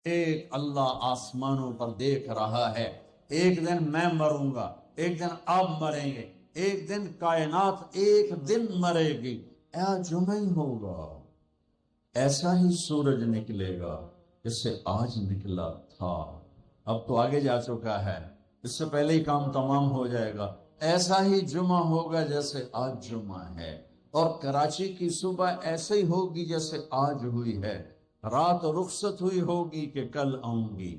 ایک اللہ آسمانوں پر دیکھ رہا ہے، ایک دن میں مروں گا، ایک دن آپ مریں گے، ایک دن کائنات ایک دن مرے گی، جمعہ ہی ہوگا، ایسا ہی سورج نکلے گا جس سے آج نکلا تھا، اب تو آگے جا چکا ہے، اس سے پہلے ہی کام تمام ہو جائے گا، ایسا ہی جمعہ ہوگا جیسے آج جمعہ ہے، اور کراچی کی صبح ایسے ہی ہوگی جیسے آج ہوئی ہے، رات رخصت ہوئی ہوگی کہ کل آؤں گی،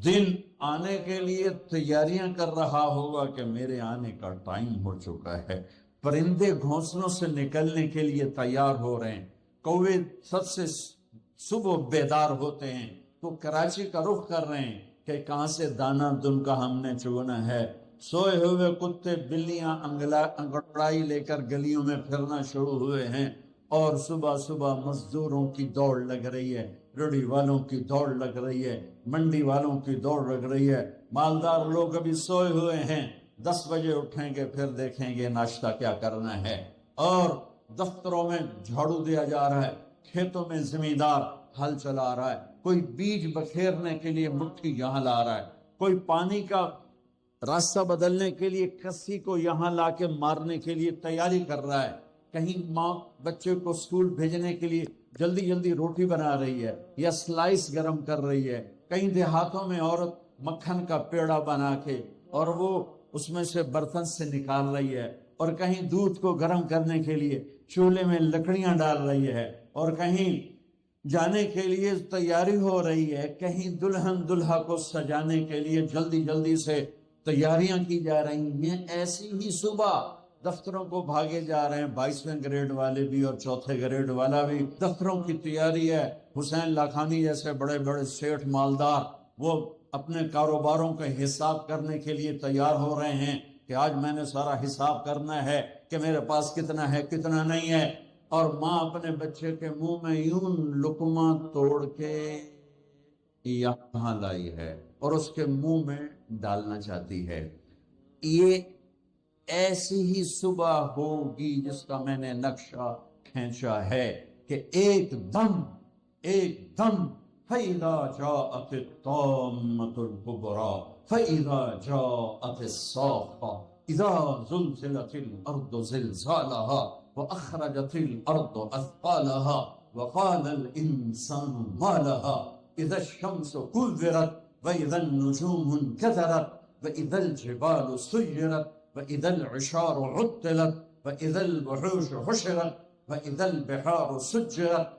دن آنے کے لیے تیاریاں کر رہا ہوگا کہ میرے آنے کا ٹائم ہو چکا ہے، پرندے گھونسلوں سے نکلنے کے لیے تیار ہو رہے ہیں، کوے سب سے صبح بیدار ہوتے ہیں تو کراچی کا رخ کر رہے ہیں کہ کہاں سے دانا دن کا ہم نے چگنا ہے، سوئے ہوئے کتے بلیاں انگڑائی لے کر گلیوں میں پھرنا شروع ہوئے ہیں، اور صبح صبح مزدوروں کی دوڑ لگ رہی ہے، ریڑھی والوں کی دوڑ لگ رہی ہے، منڈی والوں کی دوڑ لگ رہی ہے، مالدار لوگ ابھی سوئے ہوئے ہیں، 10 بجے اٹھیں گے پھر دیکھیں گے ناشتہ کیا کرنا ہے، اور دفتروں میں جھاڑو دیا جا رہا ہے، کھیتوں میں زمیندار ہل چلا رہا ہے، کوئی بیج بکھیرنے کے لیے مٹھی یہاں لا رہا ہے، کوئی پانی کا راستہ بدلنے کے لیے کسی کو یہاں لا کے مارنے کے لیے تیاری کر رہا ہے، کہیں ماں بچے کو سکول بھیجنے کے لیے جلدی جلدی روٹی بنا رہی ہے یا سلائس گرم کر رہی ہے، کہیں دیہاتوں میں عورت مکھن کا پیڑا بنا کے اور وہ اس میں سے برتن سے نکال رہی ہے، اور کہیں دودھ کو گرم کرنے کے لیے چولہے میں لکڑیاں ڈال رہی ہے، اور کہیں جانے کے لیے تیاری ہو رہی ہے، کہیں دلہن دلہا کو سجانے کے لیے جلدی جلدی سے تیاریاں کی جا رہی ہیں، ایسی ہی صبح دفتروں کو بھاگے جا رہے ہیں، 22ویں گریڈ والے بھی اور 4تھے گریڈ والا بھی، دفتروں کی تیاری ہے، حسین لاکھانی جیسے بڑے بڑے سیٹھ مالدار وہ اپنے کاروباروں کا حساب کرنے کے لیے تیار ہو رہے ہیں کہ آج میں نے سارا حساب کرنا ہے کہ میرے پاس کتنا ہے کتنا نہیں ہے، اور ماں اپنے بچے کے منہ میں یوں لقمہ توڑ کے یہاں لائی ہے اور اس کے منہ میں ڈالنا چاہتی ہے، یہ ایسی ہی صبح ہوگی جس کا میں نے نقشہ کھینچا ہے کہ ایک دم فَإِذَا جَاءَتِ الطَّامَّةُ الْكُبْرَى فَإِذَا جَاءَتِ الصَّاخَّةُ إِذَا زُلْزِلَتِ الْأَرْضُ زِلْزَالَهَا وَأَخْرَجَتِ الْأَرْضُ أَثْقَالَهَا وَقَالَ الْإِنسَانُ مَا لَهَا إِذَا الشَّمْسُ كُوِّرَتْ وَإِذَا النُّجُومُ انكَدَرَتْ وَإِذَا الْجِبَالُ سُيِّرَتْ وَإِذَا الْعِشَارُ عُطِّلَتْ وَإِذَا الْوُحُوشُ حُشِرَتْ وَإِذَا الْبِحَارُ سُجِّرَتْ،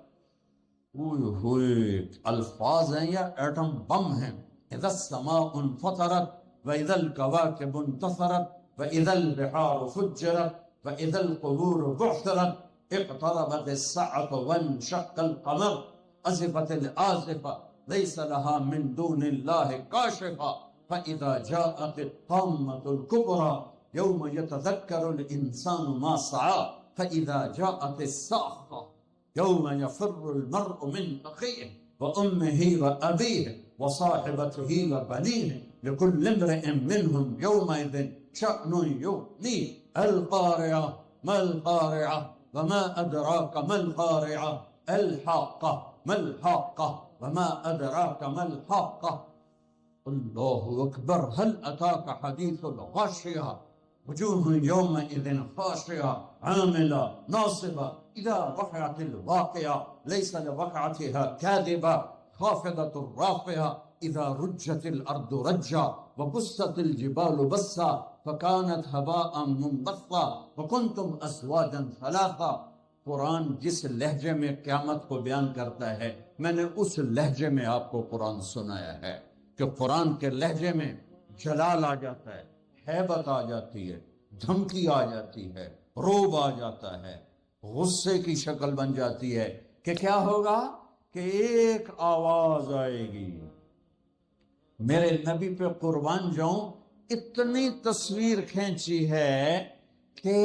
ہوئے الفاظ ہیں یا ایٹم بم ہیں، اذا السماء انفطرت واذا الكواكب انتثرت واذا البحار فجرت واذا القبور بعثرت اقتربت الساعة وانشق القمر ازفت الآزفة ليس لها من دون الله كاشفة فإذا جاءت الطامة الكبرى يوم يتذكر الإنسان ما سعى فإذا جاءت الصاخة يوم يفر المرء من أخيه وأمه وأبيه وصاحبته وبنيه لكل امرئ منهم يومئذ شأن يغنيه القارعة ما القارعة وما أدراك ما القارعة الحاقة ما الحاقة وما أدراك ما الحاقة الله أكبر هل أتاك حديث الغاشية وجوه يومئذ خاشعة عاملة ناصبة إذا وقعت الواقعة ليس لوقعتها كاذبة خافضة رافعة إذا رجت الأرض رجا وبست الجبال بسا فكانت هباء منبثا وكنتم أزواجا ثلاثا۔ قرآن جس لہجے میں قیامت کو بیان کرتا ہے میں نے اس لہجے میں آپ کو قرآن سنایا ہے کہ قرآن کے لہجے میں جلال آ جاتا ہے، ہیبت آ جاتی ہے، دھمکی آ جاتی ہے، روب آ جاتا ہے، غصے کی شکل بن جاتی ہے کہ کیا ہوگا کہ ایک آواز آئے گی، میرے نبی پہ قربان جاؤں اتنی تصویر کھینچی ہے کہ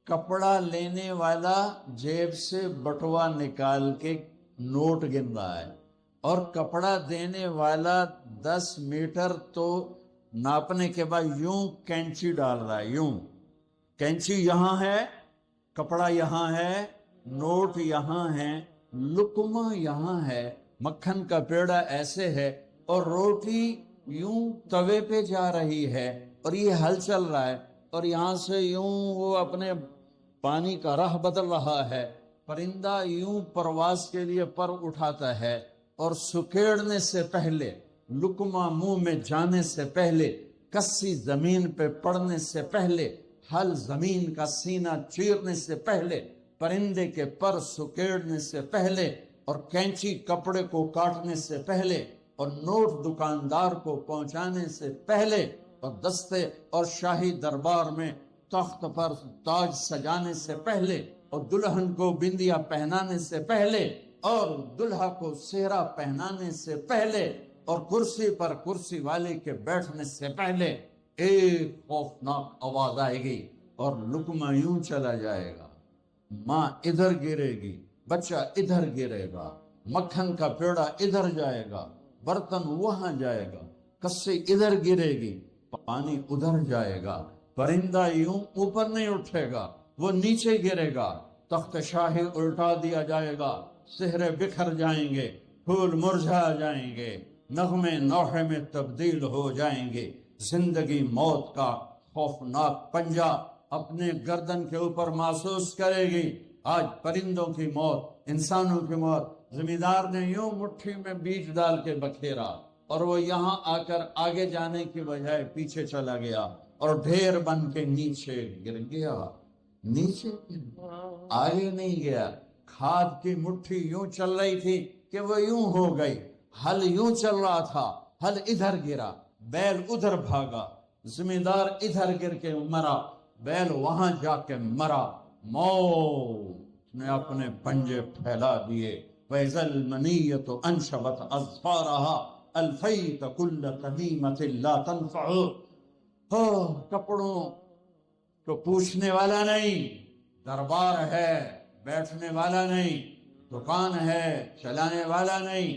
کپڑا لینے والا جیب سے بٹوا نکال کے نوٹ گن رہا ہے اور کپڑا دینے والا 10 میٹر تو ناپنے کے بعد یوں کینچی ڈال رہا ہے، یوں کینچی یہاں ہے، کپڑا یہاں ہے، نوٹ یہاں ہے، لقمہ یہاں ہے، مکھن کا پیڑا ایسے ہے اور روٹی یوں توے پہ جا رہی ہے اور یہ ہل چل رہا ہے اور یہاں سے یوں وہ اپنے پانی کا راہ بدل رہا ہے. پرندہ یوں پرواز کے لیے پر اٹھاتا ہے اور سکیڑنے سے پہلے، لقمہ منہ میں جانے سے پہلے، کسی زمین پہ پڑنے سے پہلے، ہل زمین کا سینہ چیرنے سے پہلے، پرندے کے پر سکیڑنے سے پہلے، اور کینچی کپڑے کو کاٹنے سے پہلے، اور نوٹ دکاندار کو پہنچانے سے پہلے، اور دستے اور شاہی دربار میں تخت پر تاج سجانے سے پہلے، اور دلہن کو بندیا پہنانے سے پہلے، اور دلہا کو سہرا پہنانے سے پہلے، اور کرسی پر کرسی والے کے بیٹھنے سے پہلے ایک خوفناک آواز آئے گی اور لقمہ یوں چلا جائے گا. ماں ادھر گرے گی، بچہ ادھر گرے گا، مکھن کا پیڑا ادھر جائے گا، برتن وہاں جائے گا، کسی ادھر گرے گی، پانی ادھر جائے گا، پرندہ یوں اوپر نہیں اٹھے گا، وہ نیچے گرے گا، تخت شاہی الٹا دیا جائے گا، سہرے بکھر جائیں گے، پھول مرجھا جائیں گے، نغمے نوحے میں تبدیل ہو جائیں گے. زندگی موت کا خوفناک پنجہ اپنے گردن کے اوپر محسوس کرے گی. آج پرندوں کی موت، انسانوں کی موت. زمیندار نے یوں مٹھی میں بیج ڈال کے بکھیرا اور وہ یہاں آ کر آگے جانے کی بجائے پیچھے چلا گیا اور ڈھیر بن کے نیچے گر گیا. نیچے آگے نہیں گیا. کھاد کی مٹھی یوں چل رہی تھی کہ وہ یوں ہو گئی. ہل یوں چل رہا تھا، ہل ادھر گرا، بیل ادھر بھاگا، زمیندار ادھر گر کے مرا، بیل وہاں جا کے مرا. موت نے اپنے پنجے پھیلا دیے. وَإِذَا الْمَنِيَّةُ أَنْشَبَتْ أَظْفَارَهَا أَلْفَيْتَ كُلَّ تَمِيمَةٍ لَا تَنْفَعُ. کپڑوں کو پوچھنے والا نہیں، دربار ہے بیٹھنے والا نہیں، دکان ہے چلانے والا نہیں،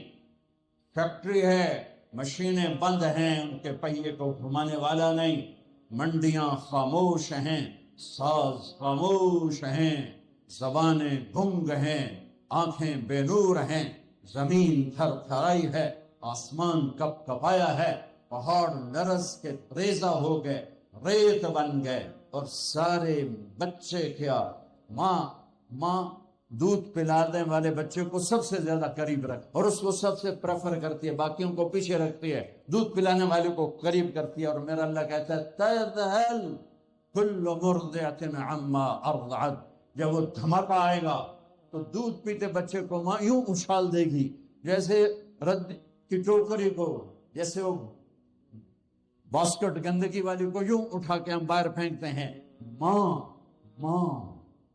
فیکٹری ہے مشینیں بند ہیں ان کے پہیے کو گھمانے والا نہیں، منڈیاں خاموش ہیں، ساز خاموش ہیں، زبانیں گنگ ہیں، آنکھیں بے نور ہیں، زمین تھر تھرائی ہے، آسمان کپ کپایا ہے، پہاڑ لرز کے ریزہ ہو گئے، ریت بن گئے، اور سارے بچے کیا، ماں دودھ پلانے والے بچے کو سب سے زیادہ قریب رکھ اور اس کو سب سے پریفر کرتی ہے، باقیوں کو پیچھے رکھتی ہے، دودھ پلانے والے کو قریب کرتی ہے. اور میرا اللہ کہتا ہے تذہل کل مرضعۃ عما ارضعت. جب وہ دھماکہ آئے گا تو دودھ پیتے بچے کو ماں یوں اچھال دے گی جیسے رد کی ٹوکری کو، جیسے وہ باسکٹ گندگی والی کو یوں اٹھا کے ہم باہر پھینکتے ہیں. ماں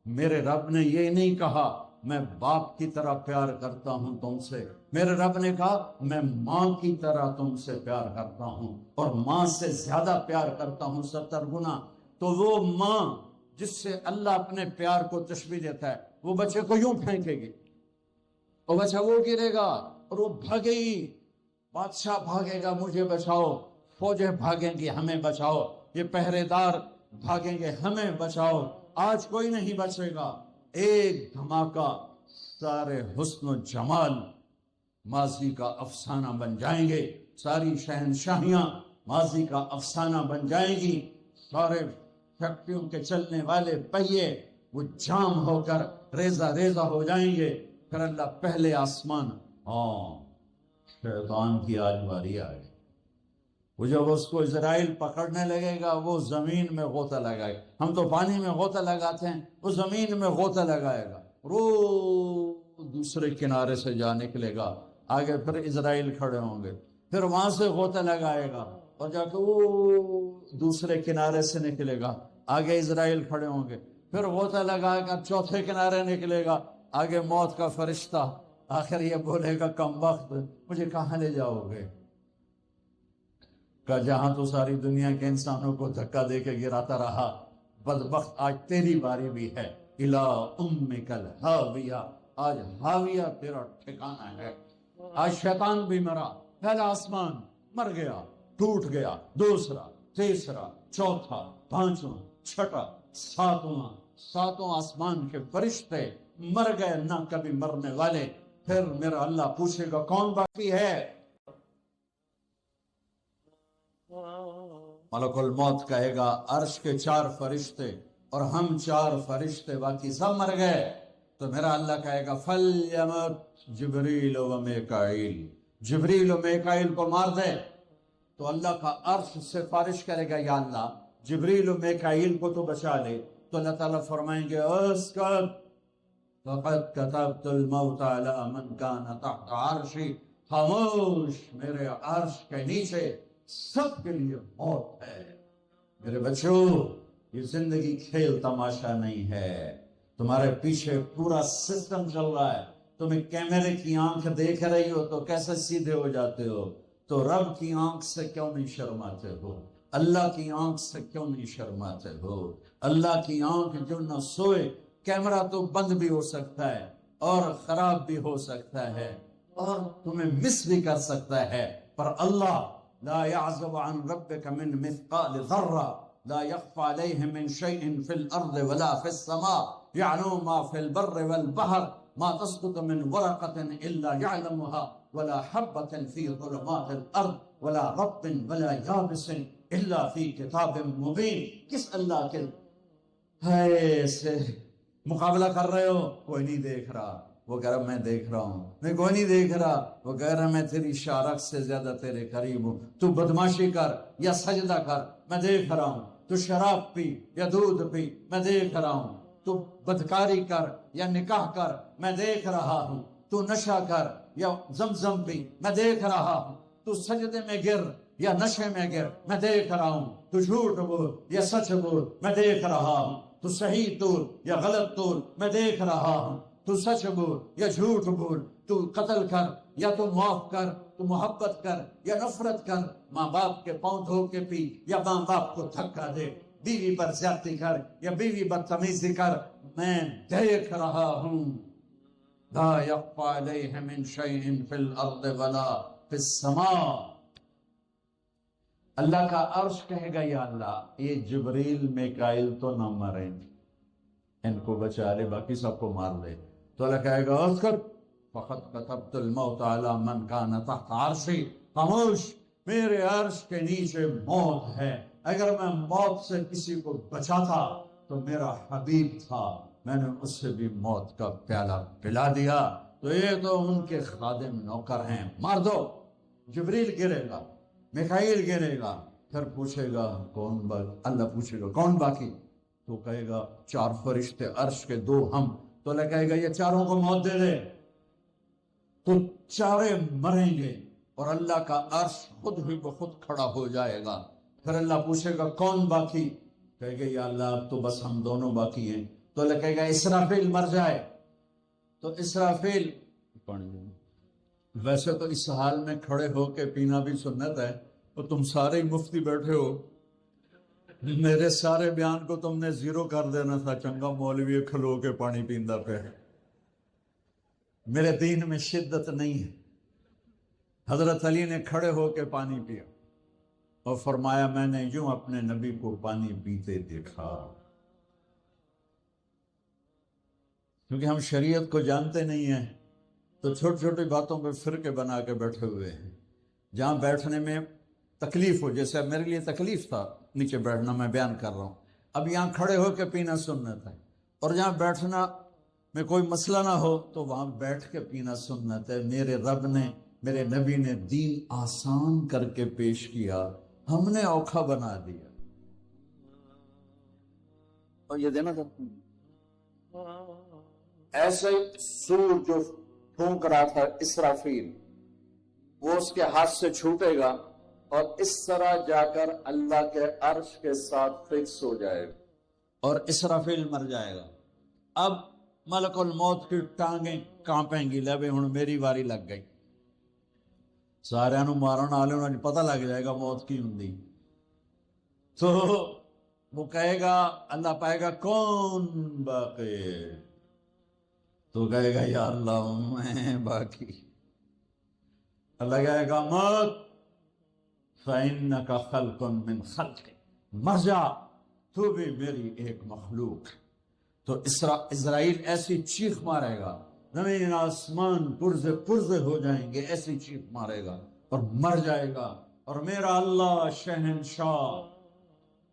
میرے رب نے یہ نہیں کہا میں باپ کی طرح پیار کرتا ہوں تم سے، میرے رب نے کہا میں ماں کی طرح تم سے پیار کرتا ہوں، اور ماں سے زیادہ پیار کرتا ہوں 70 گنا. تو وہ ماں جس سے اللہ اپنے پیار کو تشبیہ دیتا ہے، وہ بچے کو یوں پھینکے گی اور بچہ وہ گرے گا اور وہ بھاگے گی. بادشاہ بھاگے گا مجھے بچاؤ، فوجیں بھاگیں گی ہمیں بچاؤ، یہ پہرے دار بھاگیں گے ہمیں بچاؤ. آج کوئی نہیں بچے گا. ایک دھماکہ، سارے حسن و جمال ماضی کا افسانہ بن جائیں گے، ساری شہنشاہیاں ماضی کا افسانہ بن جائیں گی، سارے فیکٹریوں کے چلنے والے پہیے وہ جام ہو کر ریزہ ریزہ ہو جائیں گے. پھر اللہ پہلے آسمان، شیطان کی آج باری آئے. وہ جب اس کو اسرائیل پکڑنے لگے گا وہ زمین میں غوطہ لگائے گا. ہم تو پانی میں غوطہ لگاتے ہیں، وہ زمین میں غوطہ لگائے گا، دوسرے کنارے سے جا نکلے گا. آگے پھر اسرائیل کھڑے ہوں گے، پھر وہاں سے غوطہ لگائے گا اور جا کے وہ دوسرے کنارے سے نکلے گا. آگے اسرائیل کھڑے ہوں گے، پھر غوطہ لگائے گا، چوتھے کنارے نکلے گا. آگے موت کا فرشتہ آخر یہ بولے گا کم وقت مجھے کہاں لے جاؤ گے؟ کہ جہاں تو ساری دنیا کے انسانوں کو دھکا دے کے گراتا رہا، بدبخت آج تیری باری بھی ہے. الہ امک الہاویہ، آج ہاویہ تیرا ٹھکانہ ہے. آج شیطان بھی مرا، پہلا آسمان مر گیا، ٹوٹ گیا، دوسرا، تیسرا، چوتھا، پانچواں، چھٹا، ساتواں آسمان کے فرشتے مر گئے، نہ کبھی مرنے والے. پھر میرا اللہ پوچھے گا کون باقی ہے؟ ملک الموت کہے گا عرش کے 4 فرشتے اور ہم 4 فرشتے باقی سب مر گئے. تو میرا اللہ کہے گا فَلْيَمُتْ جبریل و میکائیل، جبریل و میکائیل کو مار دے. تو اللہ کا عرش سفارش کرے گا یا اللہ جبریل و میکائیل کو تو بچا لے. تو اللہ تعالیٰ فرمائیں گے اسکت فقد كتبت الموت على من كان تحت عرشی، خاموش، میرے عرش کے نیچے سب کے لیے موت ہے. میرے بچوں، یہ زندگی کھیل تماشا نہیں ہے. تمہارے پیچھے پورا سسٹم چل رہا ہے. تمہیں کیمرے کی آنکھ دیکھ رہی ہو تو کیسے سیدھے ہو جاتے ہو؟ تو رب کی آنکھ سے کیوں نہیں شرماتے ہو؟ اللہ کی آنکھ سے کیوں نہیں شرماتے ہو؟ اللہ کی آنکھ جو نہ سوئے. کیمرہ تو بند بھی ہو سکتا ہے اور خراب بھی ہو سکتا ہے اور تمہیں مس بھی کر سکتا ہے، پر اللہ لا يعزب عن ربك من مثقال ذرة لا يخفى عليه من شيء في الأرض ولا في السماء يعلم ما في البر والبحر ما تسقط من ورقة إلا يعلمها ولا حبة في ظلمات الأرض ولا رطب ولا يابس إلا في كتاب مبين. کس اللہ کے ایسے مقابلہ کر رہے ہو؟ کوئی نہیں دیکھ رہا. وہ کہہ رہا میں دیکھ رہا ہوں. میں کوئی نہیں دیکھ رہا. وہ کہہ رہا میں تیری شارک سے زیادہ تیرے قریب ہوں. تو بدماشی کر یا سجدہ کر، میں دیکھ رہا ہوں. تو شراب پی یا دودھ پی، میں دیکھ رہا ہوں. تو بدکاری کر یا نکاح کر، میں دیکھ رہا ہوں. تو نشہ کر یا زمزم پی، میں دیکھ رہا ہوں. تو سجدے میں گر یا نشے میں گر، میں دیکھ رہا ہوں. تو جھوٹ بول یا سچ بول، میں دیکھ رہا ہوں. تو صحیح طول یا غلط طول، میں دیکھ رہا ہوں. تو سچ بول یا جھوٹ بول، تو قتل کر یا تو معاف کر، تو محبت کر یا نفرت کر. ماں باپ کے پاؤں دھو کے پی یا ماں باپ کو دھکا دے. بیوی پر زیادتی کر یا بیوی بدتمیزی کر، میں دیکھ رہا ہوں. لا يخفى عليه من شيء في الارض ولا في السماء. اللہ کا عرش کہے گا یا اللہ یہ جبریل میکائیل تو نہ مریں، ان کو بچا لے، باقی سب کو مار لے. تو اللہ کہے گا اسکت فقد كتبت الموت على من كان تحت عرشی، خاموش، میرے عرش کے نیچے موت ہے. اگر میں موت سے کسی کو بچاتا تو میرا حبیب تھا، میں نے اس سے بھی موت کا پیالہ پلا دیا. تو یہ تو ان کے خادم نوکر ہیں، مار دو. جبریل گرے گا، میکائیل گرے گا، پھر پوچھے گا کون باقی؟ اللہ پوچھے گا کون باقی؟ تو کہے گا 4 فرشتے عرش کے 2 ہم. تو اللہ کہے گا یہ چاروں کو موت دے دے. تو چارے مریں گے اور اللہ کا عرش خود ہی بخود کھڑا ہو جائے گا. پھر اللہ پوچھے گا کون باقی؟ کہے گا یا اللہ اب تو بس ہم دونوں باقی ہیں. تو اللہ کہے گا اسرافیل مر جائے. تو اسرافیل، ویسے تو اس حال میں کھڑے ہو کے پینا بھی سنت ہے، اور تم سارے مفتی بیٹھے ہو، میرے سارے بیان کو تم نے زیرو کر دینا تھا. چنگا مولوی کھلو کے پانی پیندا پہ. میرے دین میں شدت نہیں ہے. حضرت علی نے کھڑے ہو کے پانی پیا اور فرمایا میں نے یوں اپنے نبی کو پانی پیتے دیکھا. کیونکہ ہم شریعت کو جانتے نہیں ہیں تو چھوٹی چھوٹی باتوں پہ فرقے بنا کے بیٹھے ہوئے ہیں. جہاں بیٹھنے میں تکلیف ہو، جیسے میرے لیے تکلیف تھا نیچے بیٹھنا، میں بیان کر رہا ہوں. اب یہاں کھڑے ہو کے پینا سنت ہے، اور جہاں بیٹھنا میں کوئی مسئلہ نہ ہو تو وہاں بیٹھ کے پینا سنت ہے. میرے رب نے، میرے نبی نے دین آسان کر کے پیش کیا، ہم نے اوکھا بنا دیا. اور یہ دینا تھا ایسے سور جو پھونک رہا تھا اسرافیل، وہ اس کے ہاتھ سے چھوٹے گا اور اس طرح جا کر اللہ کے عرش کے ساتھ فکس ہو جائے گا اور اسرافیل مر جائے گا. اب ملک الموت کی ٹانگیں کانپیں گی، لے ہن میری واری لگ گئی. سارے نو مارن والے انہوں پتہ لگ جائے گا موت کی ہوندی. تو وہ کہے گا، اللہ پائے گا کون باقی؟ تو کہے گا یا اللہ میں باقی. اللہ کہے گا موت فَإِنَّكَ خَلْقٌ مِّنْ خَلْقِ، مر جا، تو بھی میری ایک مخلوق. تو اسرائیل ایسی چیخ مارے گا زمین آسمان پرزے پرزے ہو جائیں گے، ایسی چیخ مارے گا اور مر جائے گا۔ اور میرا اللہ شہنشاہ،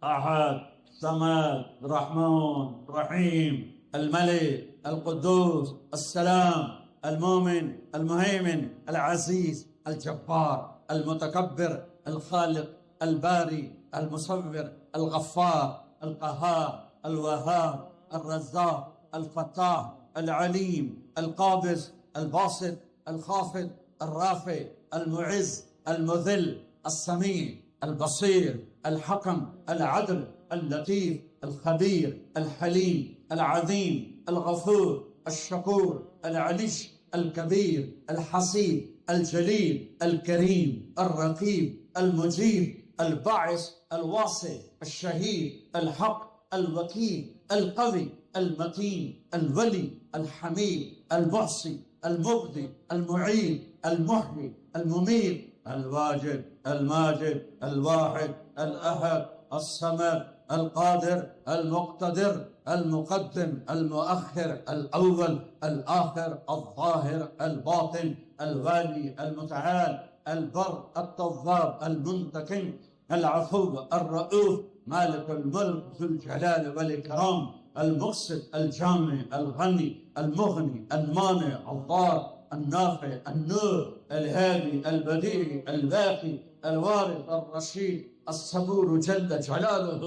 احد، صمد، رحمان، رحیم، الملك القدوس السلام المؤمن المهيمن العزيز الجبار المتكبر الخالق الباري المصور الغفار القهار الوهاب الرزاق الفتاح العليم القابض الباسط الخافض الرافع المعز المذل السميع البصير الحكم العدل اللطيف الخبير الحليم العظيم الغفور الشكور العلي الكبير الحسيب الجليل الكريم الرقيب المجيب الباعث الواسع الشهيد الحق الوكيل القوي المتين الولي الحميد المحصي المبدي المعيد المحيي المميت الواجد الماجد الواحد الأحد الصمد القادر المقتدر المقدم المؤخر الأول الآخر الظاهر الباطن الوالي المتعال البر التواب المنتقم العفو الرؤوف مالك الملك ذو الجلال والإكرام المقسط الجامع الغني المغني المانع الضار النافع النور الهادي البديع الباقي الوارث الرشيد الصبور جل جلاله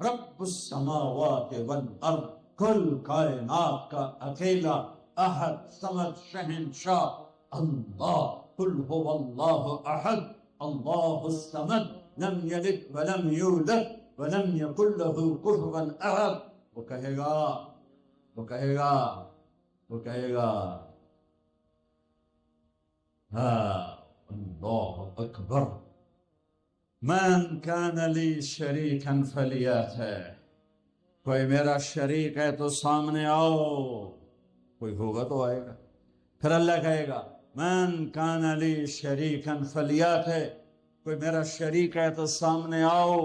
رب السماوات والارض، کل کائنات کا اکیلا احد صمد شہنشاہ اللہ، قل هو اللہ احد اللہ الصمد لم یلد ولم یولد ولم یکن له کفوا احد۔ وہ کہے گا وہ کہے گا وہ کہے گا اللہ اکبر، من کان لی شریکا فلیاتہ، کوئی میرا شریک ہے تو سامنے آؤ، کوئی ہوگا تو آئے گا۔ پھر اللہ کہے گا من کان لی شریکا فلیاتہ، کوئی میرا شریک ہے تو سامنے آؤ۔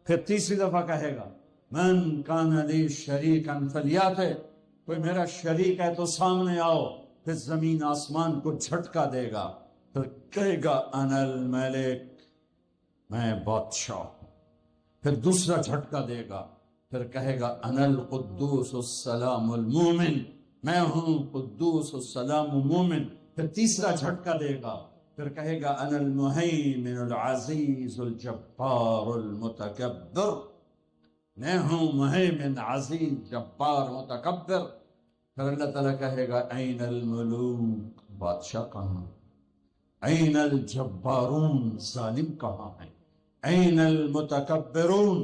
پھر تیسری دفعہ کہے گا من کان لی شریکا فلیاتہ، کوئی میرا شریک ہے تو سامنے آؤ۔ پھر زمین آسمان کو جھٹکا دے گا، پھر کہے گا انا الملک، میں بادشاہ ہوں۔ پھر دوسرا جھٹکا دے گا، پھر کہے گا انا القدوس السلام المومن، میں ہوں قدوس السلام مومن۔ پھر تیسرا جھٹکا دے گا، پھر کہے گا انا المہیمن العزیز الجبار المتکبر، میں ہوں مہیمن عزیز جبار متکبر۔ پھر اللہ تعالیٰ کہے گا این الملوک، بادشاہ کہاں؟ این الجبارون، ظالم کہاں ہیں؟ این المتکبرون،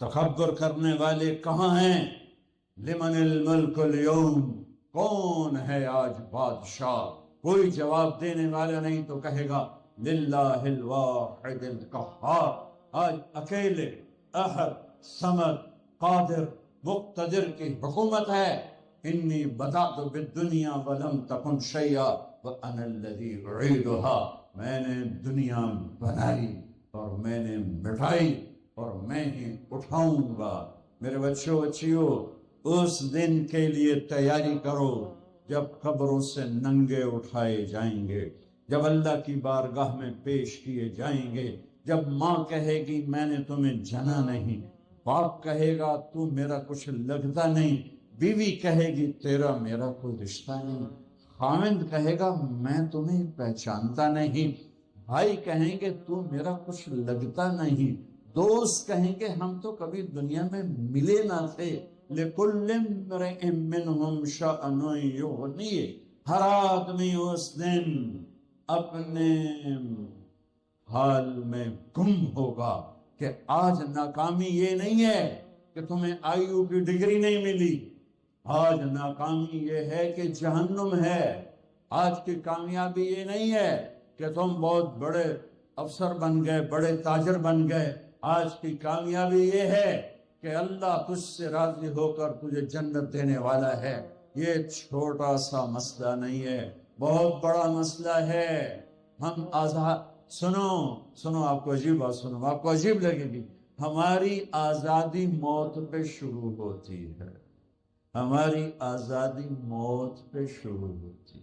تکبر کرنے والے کہاں ہیں؟ لمن الملک اليوم، کون ہے آج بادشاہ؟ کوئی جواب دینے والا نہیں تو کہے گا للہ الواحد القہار، آج اکیلے احد صمد قادر مقتدر کی حکومت ہے۔ انی بدأت بالدنیا ولم تکن شیئا وانا الذی اعیدها، میں نے دنیا بنائی اور میں نے مٹائی اور میں ہی اٹھاؤں گا۔ میرے بچوں بچیوں، اس دن کے لیے تیاری کرو جب قبروں سے ننگے اٹھائے جائیں گے، جب اللہ کی بارگاہ میں پیش کیے جائیں گے، جب ماں کہے گی میں نے تمہیں جنا نہیں، باپ کہے گا تو میرا کچھ لگتا نہیں، بیوی کہے گی تیرا میرا کوئی رشتہ نہیں، خاوند کہے گا میں تمہیں پہچانتا نہیں، بھائی کہیں گے تو میرا کچھ لگتا نہیں، دوست کہیں گے ہم تو کبھی دنیا میں ملے نہ تھے۔ لِكُلِّ امْرِئٍ مِّنْهُمْ شَأْنٌ يُغْنِيهِ، ہر آدمی اس دن اپنے حال میں گم ہوگا کہ آج ناکامی یہ نہیں ہے کہ تمہیں آئیو کی ڈگری نہیں ملی، آج ناکامی یہ ہے کہ جہنم ہے، آج کی کامیابی یہ نہیں ہے کہ تم بہت بڑے افسر بن گئے، بڑے تاجر بن گئے، آج کی کامیابی یہ ہے کہ اللہ تجھ سے راضی ہو کر تجھے جنت دینے والا ہے۔ یہ چھوٹا سا مسئلہ نہیں ہے، بہت بڑا مسئلہ ہے۔ ہم آزاد، سنو آپ کو عجیب بات سنو، آپ کو عجیب لگے گی، ہماری آزادی موت پہ شروع ہوتی ہے۔ ہماری آزادی موت پہ شروع ہوتی